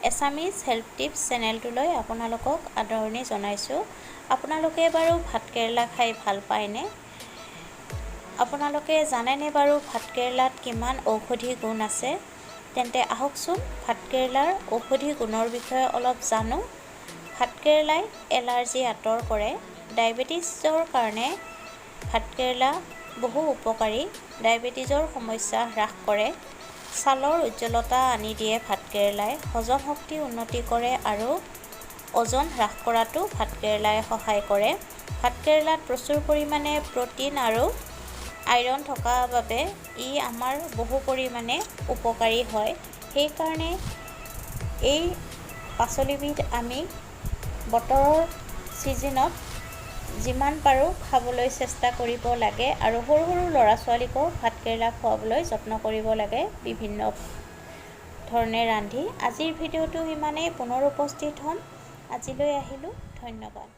Assamese help tips চেনেলটোলৈ আপোনালোকক আদৰণি জনাইছোঁ। আপোনালোকে বাৰু ভাতকেৰেলা খাই ভাল পায়নে? আপোনালোকে জানেনে বাৰু ভাতকেৰেলাত কিমান ঔষধি গুণ আছে? তেন্তে আহকচোন ভাতকেৰেলাৰ ঔষধি গুণৰ বিষয়ে অলপ জানো। ভাতকেৰেলাই এলাৰ্জি আঁতৰ কৰে। ডায়েবেটিছৰ কাৰণে ভাতকেৰেলা বহু উপকাৰী। ডায়েবেটিছৰ সমস্যা হ্ৰাস কৰে। ছালৰ উজ্জ্বলতা আনি দিয়ে ভাতকেৰেলাই। হজম শক্তি উন্নতি কৰে আৰু ওজন হ্ৰাস কৰাতো ভাতকেৰেলাই সহায় কৰে। ভাতকেৰেলাত প্ৰচুৰ পৰিমাণে প্ৰ'টিন আৰু আইৰণ থকা বাবে ই আমাৰ বহু পৰিমাণে উপকাৰী হয়। সেইকাৰণে এই পাচলিবিধ আমি বতৰৰ ছিজনত যিমান পাৰোঁ খাবলৈ চেষ্টা কৰিব লাগে আৰু সৰু সৰু ল'ৰা ছোৱালীকো ভাতকেৰেলা খুৱাবলৈ যত্ন কৰিব লাগে বিভিন্ন ধৰণে ৰান্ধি। আজিৰ ভিডিঅ'টো ইমানেই। পুনৰ উপস্থিত হ'ম। আজিলৈ আহিলোঁ। ধন্যবাদ।